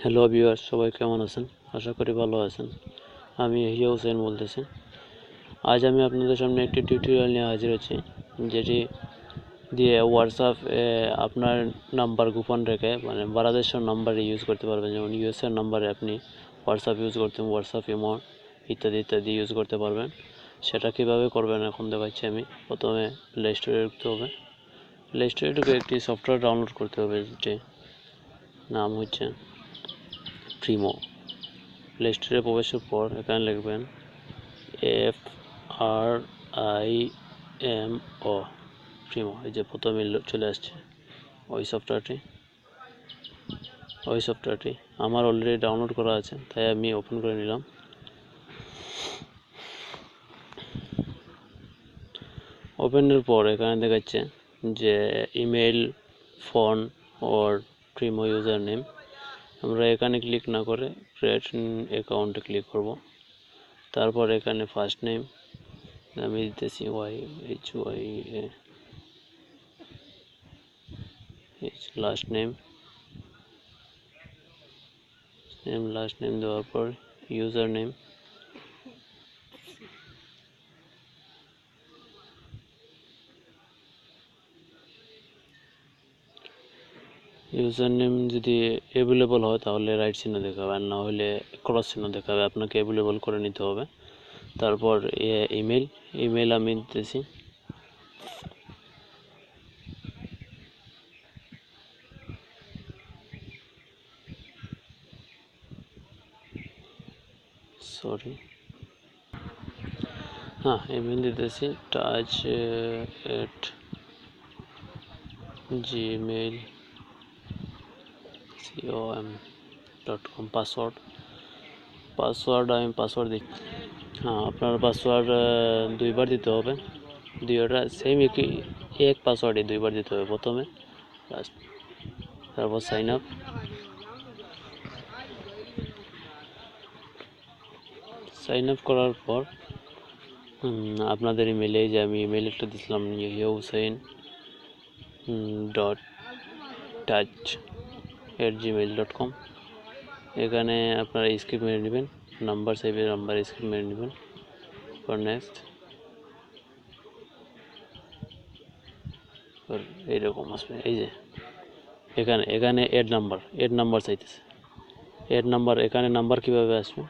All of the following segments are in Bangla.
হ্যালো ভিউয়ার্স, সবাই কেমন আছেন? আশা করি ভালো আছেন। আমি ইয়াহিয়া হোসেন বলতেছি। আজ আমি আপনাদের সামনে একটি টিউটোরিয়াল নিয়ে হাজির হচ্ছি, যেটি দিয়ে হোয়াটসঅ্যাপ আপনার নাম্বার গোপন রেখে বাংলাদেশের নাম্বারে ইউজ করতে পারবেন। যেমন ইউএসএর নাম্বারে আপনি হোয়াটসঅ্যাপ ইউজ করতে, হোয়াটসঅ্যাপ ইমো ইত্যাদি ইত্যাদি ইউজ করতে পারবেন। সেটা কীভাবে করবেন এখন দেখাচ্ছি আমি। প্রথমে প্লে স্টোরে ঢুকতে হবে। প্লে স্টোরে ঢুকে একটি সফটওয়্যার ডাউনলোড করতে হবে, যেটি নাম হচ্ছে প্রিমো। প্লে স্টোরে প্রবেশের পর এখানে লিখবেন FRIMO, প্রিমো। এই যে প্রথমে চলে আসছে ওই সফটওয়্যারটি আমার অলরেডি ডাউনলোড করা আছে, তাই আমি ওপেন করে নিলাম। ওপেনের পর এখানে দেখাচ্ছে যে ইমেল, ফোন ওর প্রিমো ইউজার নেম। আমরা এখানে ক্লিক না করে ক্রিয়েট অ্যাকাউন্টে ক্লিক করব। তারপর এখানে ফার্স্ট নেম আমি দিতেছি YHYA, লাস্ট নেম দেওয়ার পর ইউজার নেম, যদি অ্যাভেলেবল হয় তাহলে রাইট চিহ্ন দেখাবে, আর না হলে ক্রস চিহ্ন দেখাবে। আপনাকে অ্যাভেলেবল করে নিতে হবে। তারপর ইমেল আমি দিতেছি। ইমেল দিতেছি touch@gmail.com। পাসওয়ার্ড আমি দিচ্ছি। আপনার পাসওয়ার্ড দুইবার দিতে হবে। দুইটা সেম এক পাসওয়ার্ডই দুইবার দিতে হবে, প্রথমে লাস্ট। তারপর সাইন আপ করার পর আপনাদের ইমেলে, যে আমি ইমেল একটা দিছিলাম yahuhussein.touch@gmail.com, এখানে আপনারা স্ক্রিপ্ট মেরে নেবেন, নাম্বার স্ক্রিপ্ট মেরে নেবেন। পর নেক্সট, এইরকম আসবে। এই যে এখানে এড নাম্বার চাইতেছে। এখানে নাম্বার কিভাবে আসবে?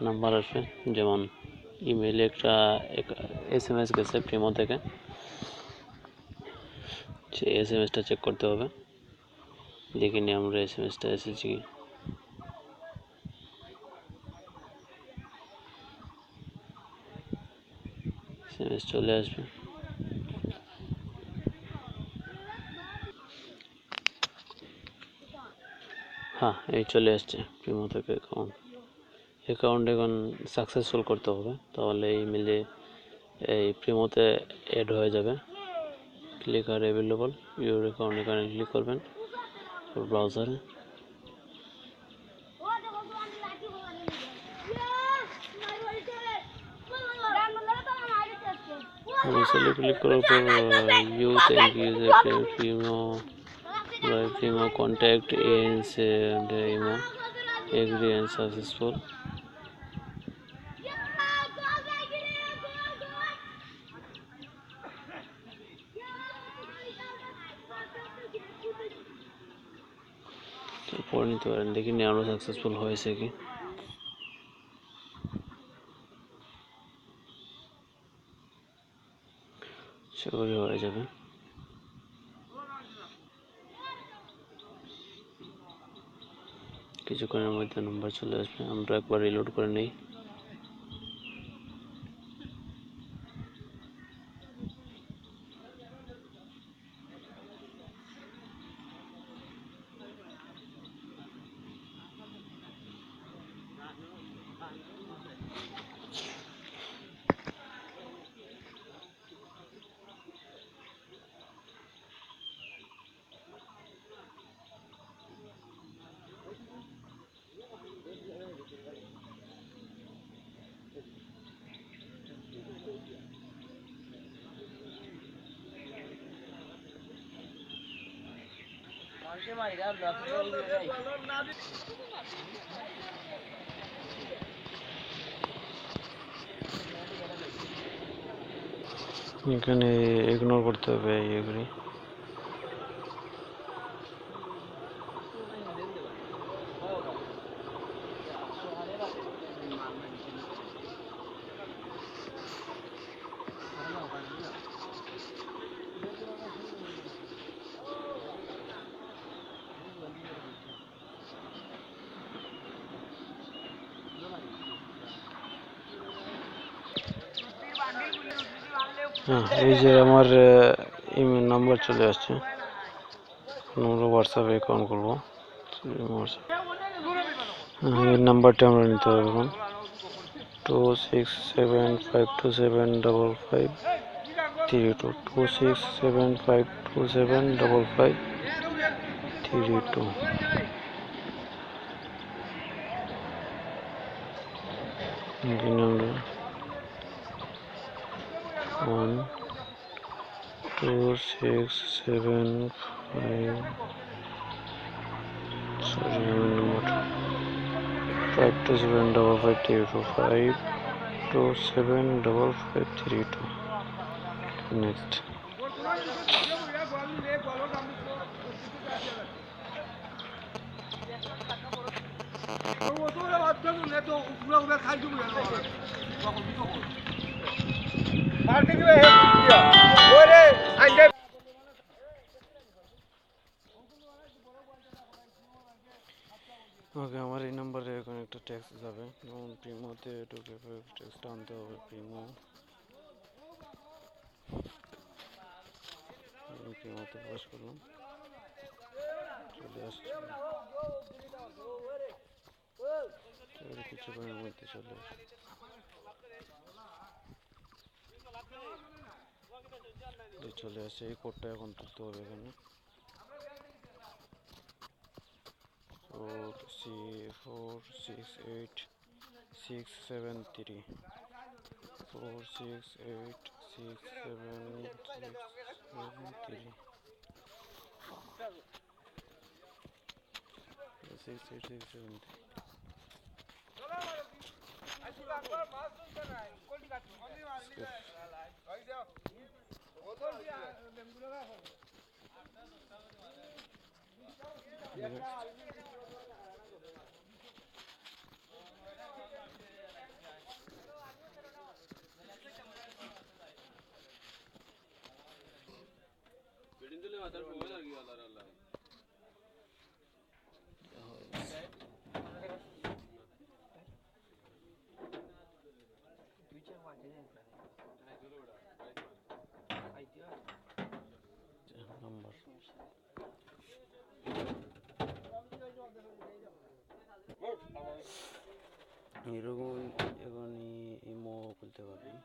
নাম্বার আসবে যেমন ইমেইলে একটা SMS গেছে প্রিমো থেকে, সেই SMSটা চেক করতে হবে। দেখিনি আমরা SMSটা এসেছি কি। SMS চলে আসবে। এই চলে আসছে প্রিমো থেকে অ্যাকাউন্ট এখন সাকসেসফুল করতে হবে, তাহলে ইমেলে এই প্রিমোতে অ্যাড হয়ে যাবে। Click R available your account, এখানে ক্লিক করবেন ব্রাউজারে। ক্লিক করার পর Primo contact ends and imo agree and successful। পরে নিতে পারেন, দেখিনি আরো সাকসেসফুল হয়েছে কি। সেগুলি হয়ে যাবে। কিছুক্ষণের মধ্যে নাম্বার চলে আসবে। আমরা একবার রিলোড করে নিই। এখানে ইগনোর করতে হবে এগুলি। হ্যাঁ, এই যে আমার ইমেল নাম্বার চলে আসছে। আমরা হোয়াটসঅ্যাপে অ্যাকাউন্ট করবো। এই নাম্বারটা আমরা নিতে হবে এখন 2675275552 2675275552। এখানে আমরা 1267 সরি আমার নাম্বার 527552 নেক্সট। ওকে, আমার এই নাম্বারে এখন একটা ট্যাক্স যাবে, যেমন প্রিমোতে ঢুকে ট্যাক্সটা আনতে হবে। প্রিমোতে প্রবেশ করলাম, চলে আসছে কিছুক্ষণের মধ্যে চলে আসে। চলে আসছে, এই কোডটা এখন তুলতে হবে এখানে 468673 468673 নাম্বার। এরকম এখন ইমো খুলতে পারবেন।